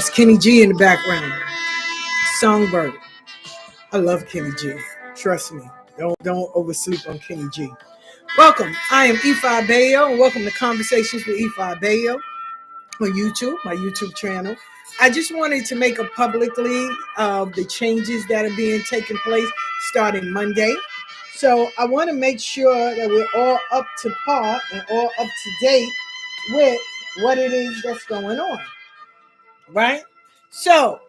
That's Kenny G in the background. Songbird. I love Kenny G. Trust me. Don't oversleep on Kenny G. Welcome. I am IfaAbeyo, and welcome to Conversations with IfaAbeyo on YouTube, my YouTube channel. I just wanted to make a publicly of the changes that are being taken place starting Monday. So I want to make sure that we're all up to par and all up to date with what it is that's going on. Right? So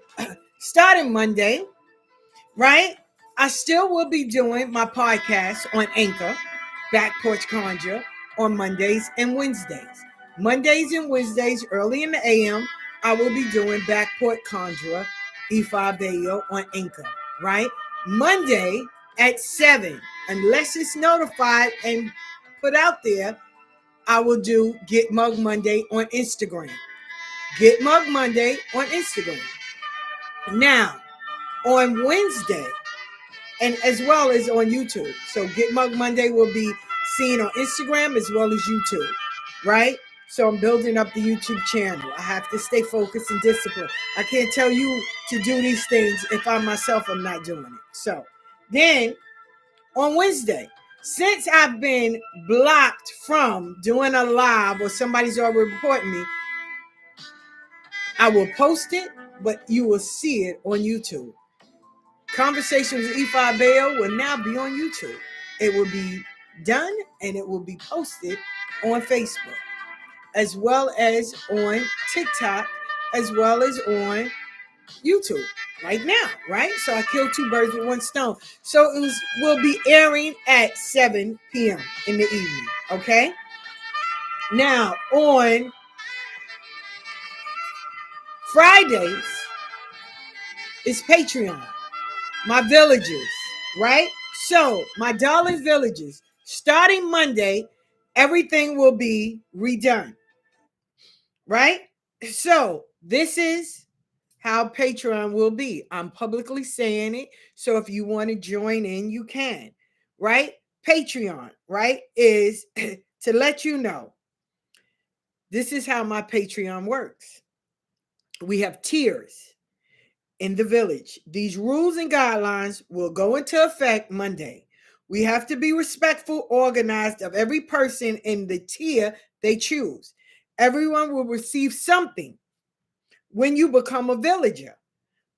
starting Monday, right? I still will be doing my podcast on Anchor, Back Porch Conjure, on Mondays and Wednesdays. Mondays and Wednesdays, early in the AM, I will be doing Backport Conjurer, IfaAbeyo on Anchor, right? Monday at 7, unless it's notified and put out there, I will do Get Mug Monday on Instagram. Get Mug Monday on Instagram. Now, on Wednesday, and as well as on YouTube. So Get Mug Monday will be seen on Instagram as well as YouTube, right? So I'm building up the YouTube channel. I have to stay focused and disciplined. I can't tell you to do these things if I myself am not doing it. So then on Wednesday, since I've been blocked from doing a live or somebody's already reporting me, I will post it, but you will see it on YouTube. Conversations with IfaAbeyo will now be on YouTube. It will be done and it will be posted on Facebook, as well as on TikTok, as well as on YouTube right now, right? So I killed two birds with one stone. So will be airing at 7 p.m. in the evening, okay? Now, on Fridays is Patreon. My villages, right? So, my darling villages, starting Monday, everything will be redone, right? So, this is how Patreon will be. I'm publicly saying it. So, if you want to join in, you can, right? Patreon, right, is to let you know this is how my Patreon works. We have tiers in the village. These rules and guidelines will go into effect Monday. We have to be respectful, organized of every person in the tier they choose. Everyone will receive something when you become a villager.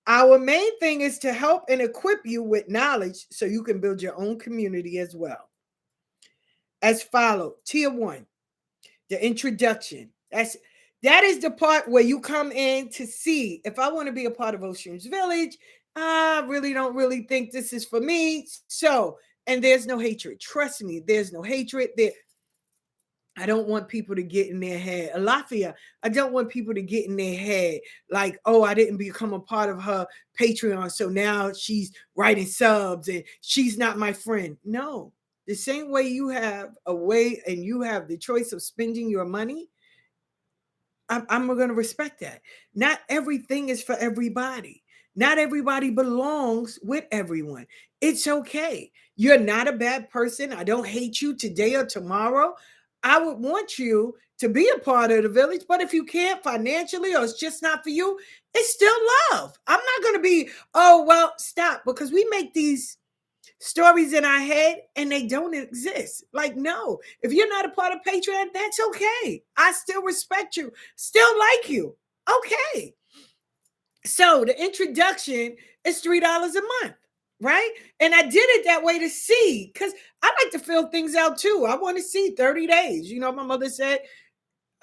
Our main thing is to help and equip you with knowledge so you can build your own community as well. As follows: Tier 1, the introduction. That is the part where you come in to see if I want to be a part of Ocean's Village. I really don't think this is for me. So, and there's no hatred. Trust me, there's no hatred there. I don't want people to get in their head. Alafia, I don't want people to get in their head like, oh, I didn't become a part of her Patreon, so now she's writing subs and she's not my friend. No, the same way you have a way and you have the choice of spending your money, I'm going to respect that. Not everything is for everybody. Not everybody belongs with everyone. It's okay. You're not a bad person. I don't hate you today or tomorrow. I would want you to be a part of the village, but if you can't financially or it's just not for you, it's still love. I'm not going to be, oh, well, stop, because we make these stories in our head and they don't exist. Like, no, if you're not a part of Patreon, that's okay. I still respect you, still like you. Okay. So the introduction is $3 a month, right? And I did it that way to see, because I like to fill things out too. I want to see 30 days. You know, my mother said,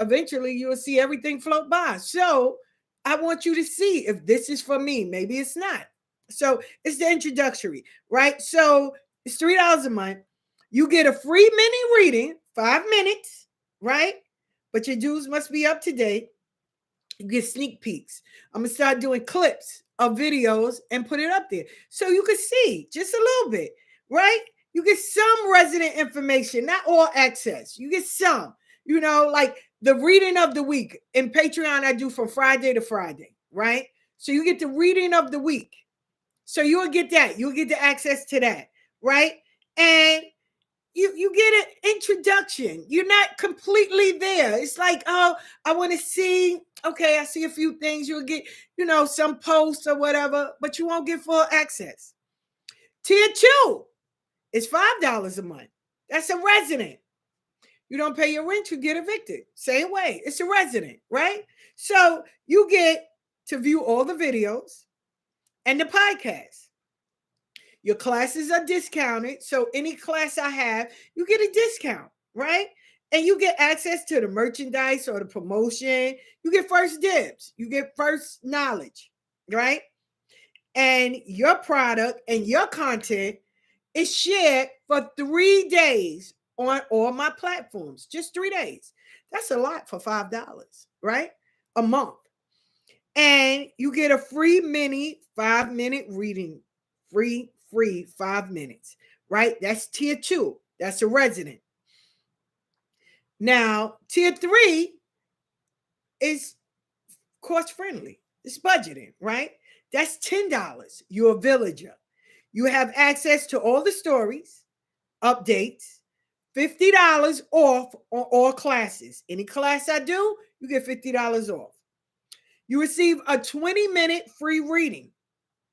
eventually you will see everything float by. So I want you to see if this is for me. Maybe it's not. So it's the introductory, right? So it's $3 a month. You get a free mini reading, 5 minutes, right? But your dues must be up to date. You get sneak peeks. I'm going to start doing clips of videos and put it up there so you can see just a little bit, right? You get some resident information, not all access. You get some, you know, like the reading of the week in Patreon I do from Friday to Friday, right? So you get the reading of the week. So you'll get that. You'll get the access to that, right? And you get an introduction. You're not completely there. It's like, oh, I want to see. Okay, I see a few things. You'll get, some posts or whatever, but you won't get full access. Tier 2 is $5 a month. That's a resident. You don't pay your rent, you get evicted. Same way. It's a resident, right? So you get to view all the videos and the podcast. Your classes are discounted. So any class I have, you get a discount, right? And you get access to the merchandise or the promotion. You get first dibs. You get first knowledge, right? And your product and your content is shared for 3 days on all my platforms. Just 3 days. That's a lot for $5, right? A month. And you get a free mini 5-minute reading. Free 5 minutes, right? That's tier 2. That's a resident. Now, tier 3 is cost friendly. It's budgeting, right? That's $10. You're a villager. You have access to all the stories, updates, $50 off on all classes. Any class I do, you get $50 off. You receive a 20-minute free reading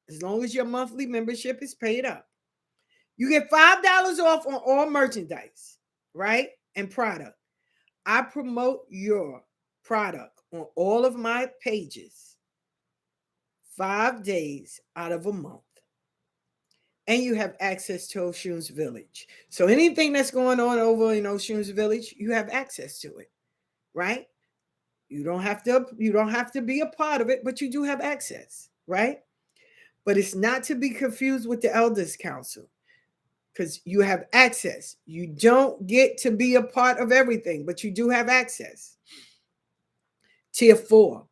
as long as your monthly membership is paid up. You get $5 off on all merchandise, right? And product. I promote your product on all of my pages 5 days out of a month. And you have access to Oshun's Village. So anything that's going on over in Oshun's Village, you have access to it, right? You don't have to be a part of it, but you do have access, right? But it's not to be confused with the Elders Council, because you have access. You don't get to be a part of everything, but you do have access. Tier 4,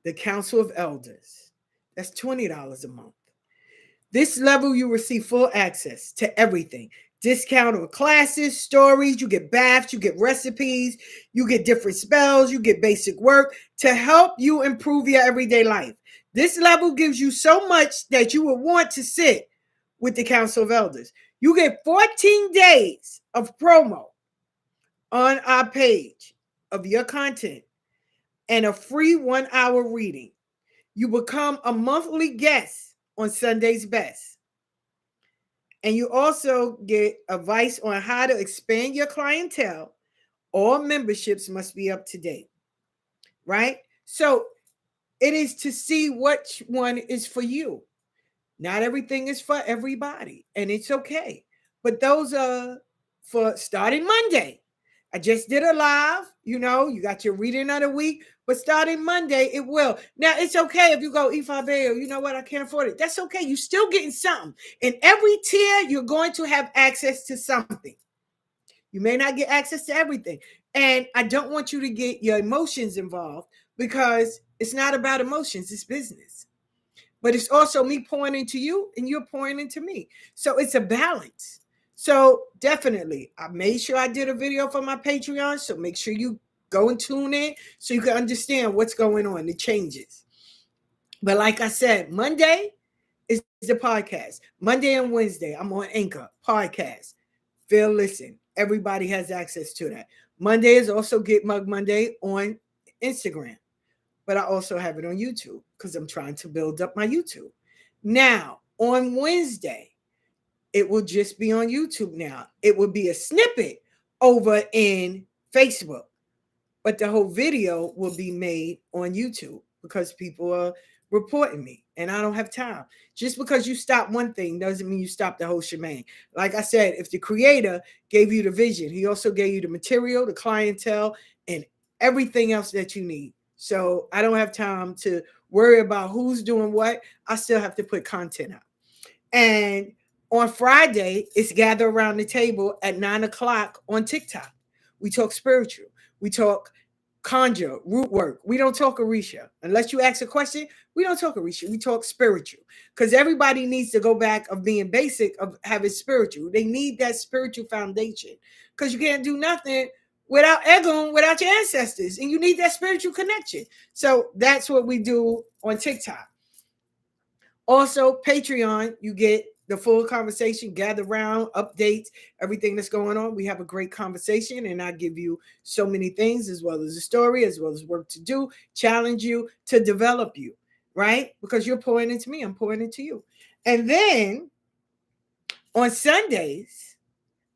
the Council of Elders. That's $20 a month. This level, you receive full access to everything. Discount on classes, stories, you get baths, you get recipes, you get different spells, you get basic work to help you improve your everyday life. This level gives you so much that you will want to sit with the Council of Elders. You get 14 days of promo on our page of your content and a free 1-hour reading. You become a monthly guest on Sunday's Best. And you also get advice on how to expand your clientele. All memberships must be up to date, right? So it is to see which one is for you. Not everything is for everybody, and it's okay. But those are for starting Monday. I just did a live, you got your reading of the week, but starting Monday, it will. Now, it's okay if you go, IfaAbeyo, you know what, I can't afford it. That's okay. You're still getting something. In every tier, you're going to have access to something. You may not get access to everything. And I don't want you to get your emotions involved, because it's not about emotions, it's business. But it's also me pouring into you and you're pouring into me. So it's a balance. So definitely, I made sure I did a video for my Patreon. So make sure you go and tune in so you can understand what's going on, the changes. But like I said, Monday is the podcast. Monday and Wednesday, I'm on Anchor podcast. Listen, everybody has access to that. Monday is also Get Mug Monday on Instagram. But I also have it on YouTube because I'm trying to build up my YouTube. Now, on Wednesday, it will just be on YouTube now. It will be a snippet over in Facebook, but the whole video will be made on YouTube because people are reporting me and I don't have time. Just because you stop one thing doesn't mean you stop the whole shebang. Like I said, if the creator gave you the vision, he also gave you the material, the clientele, and everything else that you need. So I don't have time to worry about who's doing what. I still have to put content out. And on Friday, it's Gather Around the Table at 9:00 on TikTok. We talk spiritual. We talk conjure, root work. We don't talk Orisha. Unless you ask a question, we don't talk Orisha. We talk spiritual. Because everybody needs to go back of being basic, of having spiritual. They need that spiritual foundation. Because you can't do nothing without Egon, without your ancestors. And you need that spiritual connection. So that's what we do on TikTok. Also, Patreon, you get the full conversation, gather around, updates, everything that's going on. We have a great conversation, and I give you so many things, as well as a story, as well as work to do, challenge you to develop you, right? Because you're pouring into me, I'm pouring into you. And then on Sundays,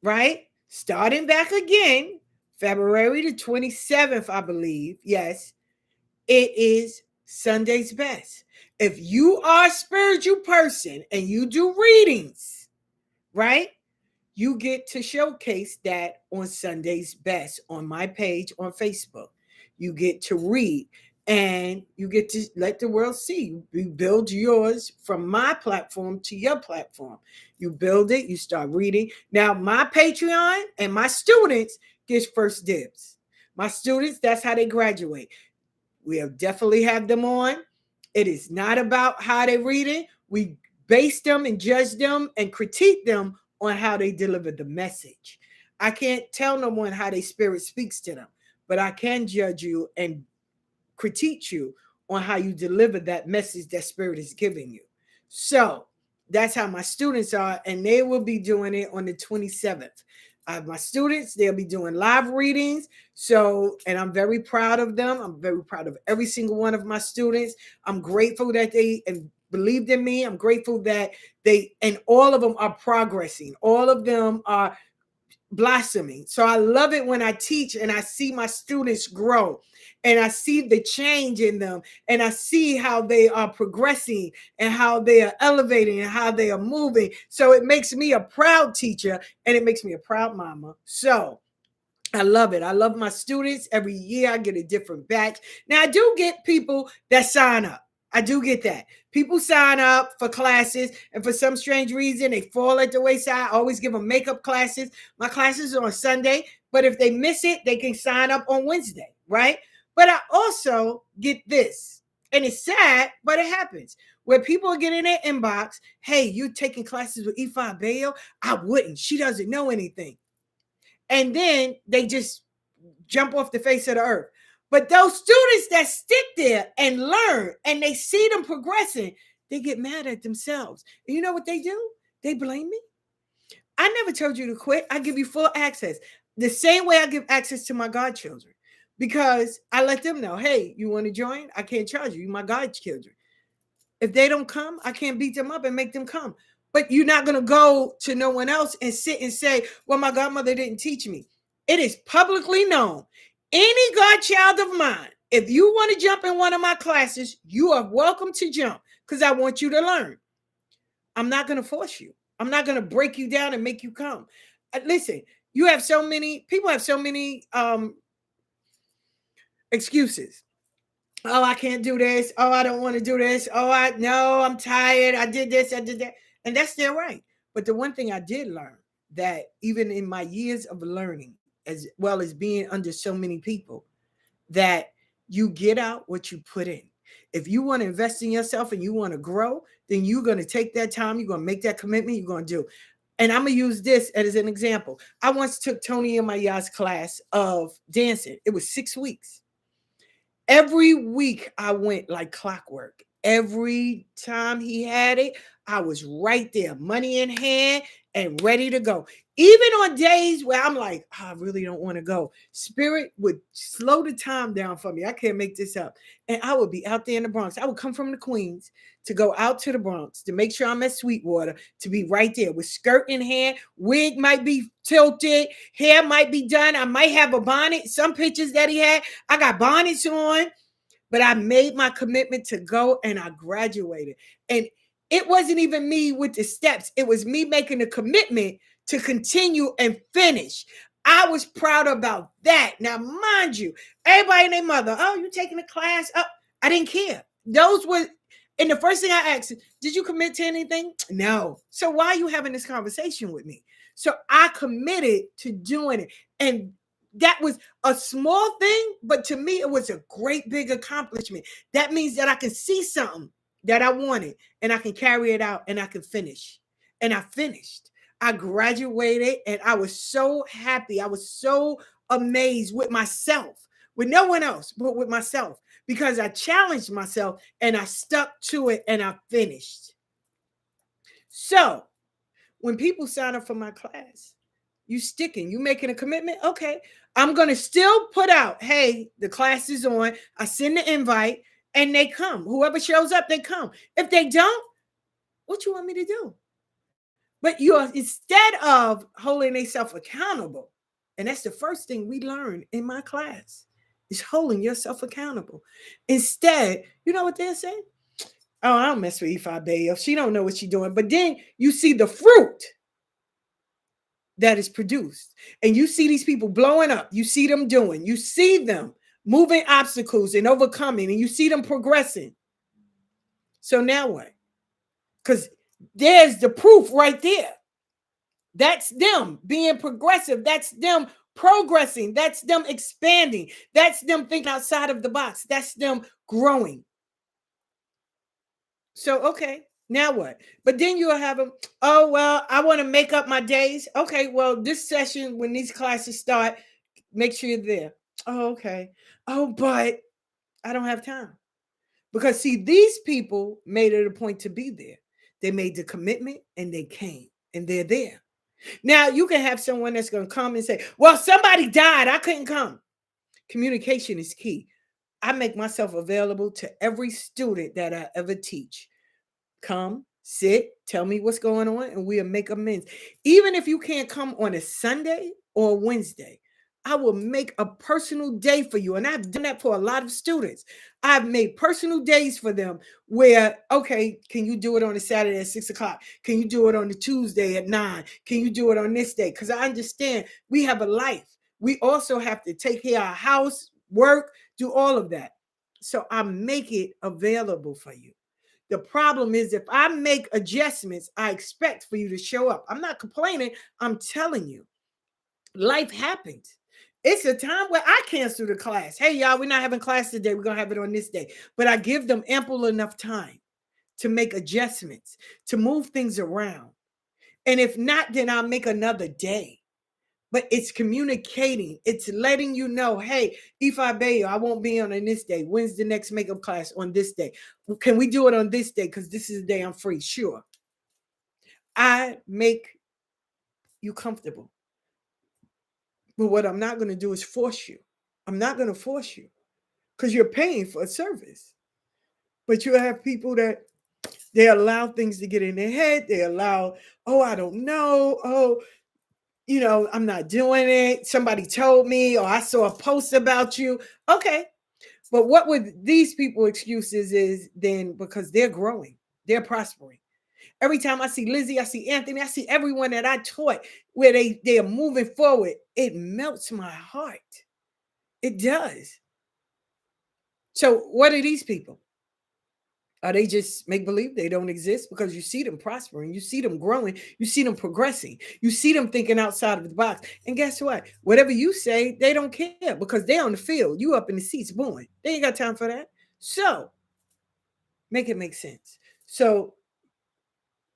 right? Starting back again, February the 27th, I believe. Yes, it is Sunday's best. If you are a spiritual person and you do readings, right? You get to showcase that on Sunday's best on my page on Facebook. You get to read and you get to let the world see. You build yours from my platform to your platform. You build it, you start reading. Now, my Patreon and my students get first dibs. My students, that's how they graduate. We'll definitely have them on. It is not about how they read it. We base them and judge them and critique them on how they deliver the message. I can't tell no one how their spirit speaks to them, but I can judge you and critique you on how you deliver that message that spirit is giving you. So that's how my students are, and they will be doing it on the 27th. My students, they'll be doing live readings. So, and I'm very proud of them. I'm very proud of every single one of my students. I'm grateful that they believed in me. I'm grateful that and all of them are progressing. All of them are blossoming. So I love it when I teach and I see my students grow and I see the change in them and I see how they are progressing and how they are elevating and how they are moving. So it makes me a proud teacher and it makes me a proud mama. So I love it. I love my students. Every year I get a different batch. Now I do get people that sign up. I do get that. People sign up for classes, and for some strange reason, they fall at the wayside. I always give them makeup classes. My classes are on Sunday, but if they miss it, they can sign up on Wednesday, right? But I also get this, and it's sad, but it happens. Where people get in their inbox, hey, you taking classes with IfaAbeyo? I wouldn't. She doesn't know anything. And then they just jump off the face of the earth. But those students that stick there and learn and they see them progressing, they get mad at themselves. And you know what they do? They blame me. I never told you to quit. I give you full access. The same way I give access to my godchildren. Because I let them know, hey, you want to join? I can't charge you. You're my godchildren. If they don't come, I can't beat them up and make them come. But you're not going to go to no one else and sit and say, well, my godmother didn't teach me. It is publicly known. Any godchild of mine, if you want to jump in one of my classes, you are welcome to jump because I want you to learn. I'm not going to force you. I'm not going to break you down and make you come. Listen, you have so many, people have so many excuses. Oh, I can't do this. Oh, I don't want to do this. Oh, I'm tired. I did this, I did that. And that's their right. But the one thing I did learn that even in my years of learning, as well as being under so many people, that you get out what you put in. If you want to invest in yourself and you want to grow, then you're going to take that time. You're going to make that commitment. You're going to do. And I'm going to use this as an example. I once took Tony and Maya's class of dancing. It was 6 weeks. Every week I went like clockwork. Every time he had it, I was right there, money in hand and ready to go. Even on days where I'm like, oh, I really don't want to go, Spirit would slow the time down for me. I can't make this up. And I would be out there in the Bronx. I would come from the Queens to go out to the Bronx to make sure I'm at Sweetwater, to be right there with skirt in hand. Wig might be tilted. Hair might be done. I might have a bonnet. Some pictures that he had, I got bonnets on. But I made my commitment to go and I graduated. And it wasn't even me with the steps. It was me making a commitment to continue and finish. I was proud about that. Now, mind you, everybody and their mother, oh, you taking a class? Oh, I didn't care. Those were, and the first thing I asked, did you commit to anything? No. So why are you having this conversation with me? So I committed to doing it. And that was a small thing, but to me, it was a great big accomplishment. That means that I can see something that I wanted and I can carry it out and I can finish. And I finished. I graduated and I was so happy. I was so amazed with myself, with no one else, but with myself, because I challenged myself and I stuck to it and I finished. So when people sign up for my class, you sticking, you making a commitment. Okay, I'm gonna still put out, hey, the class is on. I send the invite and they come. Whoever shows up, they come. If they don't, what you want me to do? But you're, instead of holding themselves accountable, and that's the first thing we learn in my class, is holding yourself accountable. Instead, you know what they're saying? Oh, I don't mess with IfaAbeyo. She don't know what she's doing. But then you see the fruit that is produced. And you see these people blowing up. You see them doing. You see them moving obstacles and overcoming. And you see them progressing. So now what? Because there's the proof right there. That's them being progressive. That's them progressing. That's them expanding. That's them thinking outside of the box. That's them growing. So, okay, now what? But then you'll have them, oh, well, I want to make up my days. Okay, well, this session, when these classes start, make sure you're there. Oh, okay. Oh, but I don't have time. Because, see, these people made it a point to be there. They made the commitment and they came and they're there. Now, you can have someone that's going to come and say, well, somebody died. I couldn't come. Communication is key. I make myself available to every student that I ever teach. Come, sit, tell me what's going on, and we'll make amends. Even if you can't come on a Sunday or a Wednesday, I will make a personal day for you. And I've done that for a lot of students. I've made personal days for them where, okay, can you do it on a Saturday at 6 o'clock? Can you do it on a Tuesday at 9? Can you do it on this day? Because I understand we have a life. We also have to take care of our house, work, do all of that. So I make it available for you. The problem is if I make adjustments, I expect for you to show up. I'm not complaining. I'm telling you, life happens. It's a time where I cancel the class. Hey, y'all, we're not having class today. We're going to have it on this day. But I give them ample enough time to make adjustments, to move things around. And if not, then I'll make another day. But it's communicating. It's letting you know, hey, IfaAbeyo, I won't be on this day. When's the next makeup class on this day? Can we do it on this day? Because this is the day I'm free. Sure. I make you comfortable. But what I'm not going to do is force you. I'm not going to force you because you're paying for a service. But you have people that they allow things to get in their head. They allow, oh, I don't know. Oh, I'm not doing it. Somebody told me, or I saw a post about you. Okay. But what would these people excuses is then because they're growing, they're prospering. Every time I see Lizzie, I see Anthony, I see everyone that I taught where they are moving forward. It melts my heart. It does. So what are these people? Are they just make believe they don't exist? Because you see them prospering, you see them growing, you see them progressing, you see them thinking outside of the box. And guess what? Whatever you say, they don't care because they're on the field. You up in the seats booing. They ain't got time for that. So make it make sense. So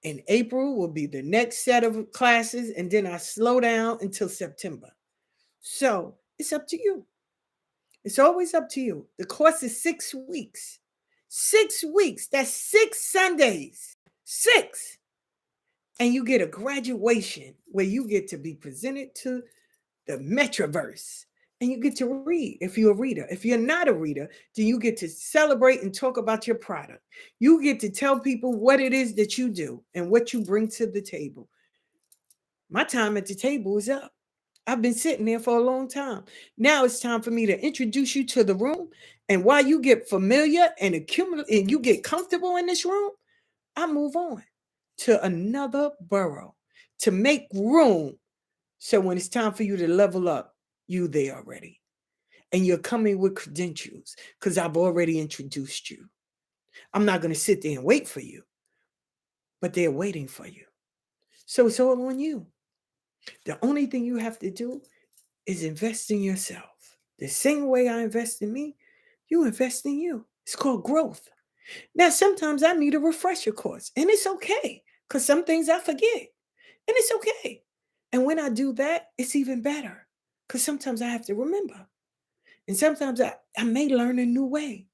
in April will be the next set of classes, and then I slow down until September. So it's up to you. It's always up to you. The course is 6 weeks. 6 weeks. That's 6 Sundays. 6. And you get a graduation where you get to be presented to the Metroverse. And you get to read if you're a reader. If you're not a reader, then you get to celebrate and talk about your product. You get to tell people what it is that you do and what you bring to the table. My time at the table is up. I've been sitting there for a long time. Now it's time for me to introduce you to the room. And while you get familiar and accumulate and you get comfortable in this room, I move on to another borough to make room. So when it's time for you to level up, you there already. And you're coming with credentials because I've already introduced you. I'm not going to sit there and wait for you, but they're waiting for you. So it's all on you. The only thing you have to do is invest in yourself. The same way I invest in me, you invest in you. It's called growth. Now, sometimes I need a refresher course, and it's okay because some things I forget, and it's okay. And when I do that, it's even better because sometimes I have to remember. And sometimes I may learn a new way.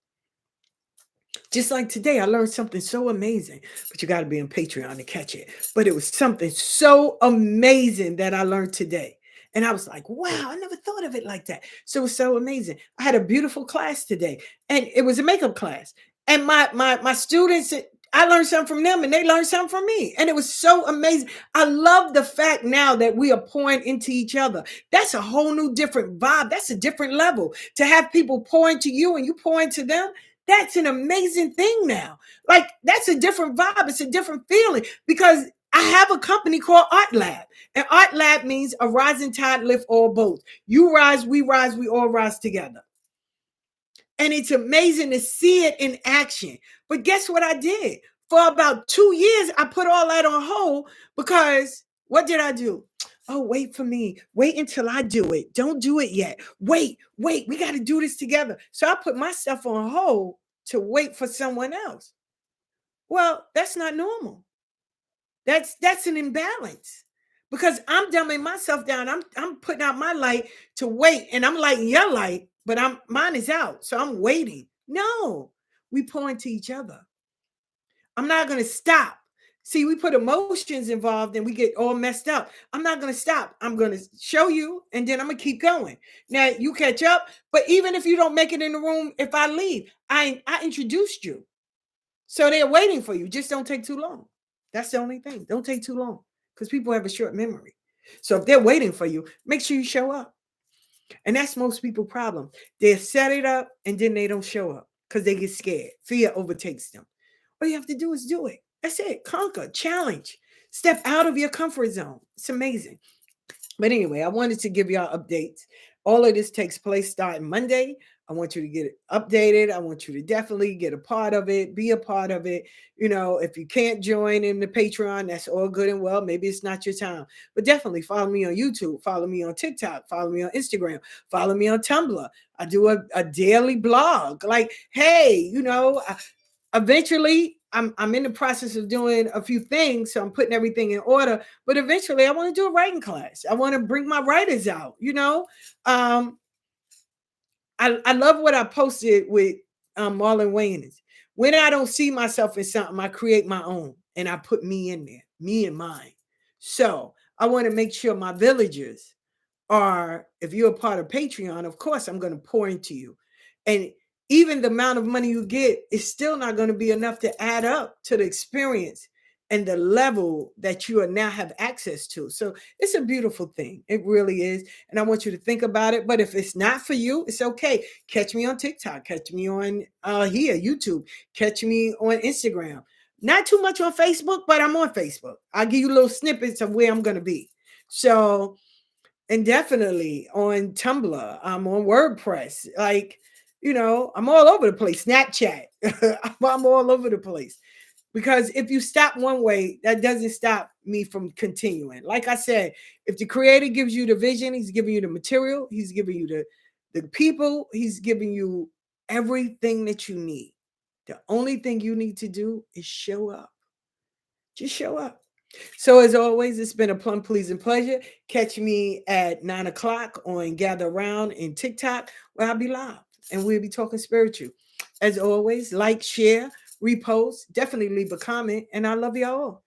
Just like today, I learned something so amazing, but you got to be on Patreon to catch it. But it was something so amazing that I learned today. And I was like, wow, I never thought of it like that. So it was so amazing. I had a beautiful class today, and it was a makeup class. And my students, I learned something from them and they learned something from me. And it was so amazing. I love the fact now that we are pouring into each other. That's a whole new different vibe. That's a different level. To have people pour into you and you pour into them, that's an amazing thing now. Like, that's a different vibe. It's a different feeling because I have a company called Art Lab. And Art Lab means a rising tide lift all boats. You rise, we all rise together. And it's amazing to see it in action. But guess what I did? For about 2 years, I put all that on hold because what did I do? Oh, wait for me. Wait until I do it. Don't do it yet. Wait. We got to do this together. So I put myself on hold to wait for someone else. Well, that's not normal. That's an imbalance because I'm dumbing myself down. I'm putting out my light to wait, and I'm lighting your light, but mine is out, so I'm waiting. No, we pour into each other. I'm not going to stop. See, we put emotions involved and we get all messed up. I'm not going to stop. I'm going to show you, and then I'm going to keep going. Now you catch up, but even if you don't make it in the room, if I leave, I introduced you, so they're waiting for you. Just don't take too long. That's the only thing. Don't take too long because people have a short memory. So if they're waiting for you, make sure you show up. And that's most people's problem. They set it up and then they don't show up because they get scared. Fear overtakes them. All you have to do is do it. That's it. Conquer, challenge, step out of your comfort zone. It's amazing. But anyway, I wanted to give y'all updates. All of this takes place starting Monday. I want you to get it updated. I want you to definitely get a part of it, be a part of it. You know, if you can't join in the Patreon, that's all good and well. Maybe it's not your time, but definitely follow me on YouTube, follow me on TikTok, follow me on Instagram, follow me on Tumblr. I do a daily blog. Like, hey, eventually I'm in the process of doing a few things, so I'm putting everything in order, but eventually I want to do a writing class. I want to bring my writers out. I love what I posted with Marlon Wayans. When I don't see myself in something, I create my own and I put me in there, me and mine. So I want to make sure my villagers are, if you're a part of Patreon, of course, I'm going to pour into you. And even the amount of money you get is still not going to be enough to add up to the experience and the level that you are now have access to. So it's a beautiful thing. It really is. And I want you to think about it. But if it's not for you, it's okay. Catch me on TikTok, catch me on YouTube, catch me on Instagram. Not too much on Facebook, but I'm on Facebook. I'll give you little snippets of where I'm going to be. So, and definitely on Tumblr, I'm on WordPress. Like, I'm all over the place. Snapchat, I'm all over the place. Because if you stop one way, that doesn't stop me from continuing. Like I said, if the creator gives you the vision, he's giving you the material, he's giving you the people, he's giving you everything that you need. The only thing you need to do is show up. Just show up. So as always, it's been a plum pleasing pleasure. Catch me at 9 o'clock on Gather Around in TikTok, where I'll be live and we'll be talking spiritual. As always, like, share, repost, definitely leave a comment, and I love y'all all.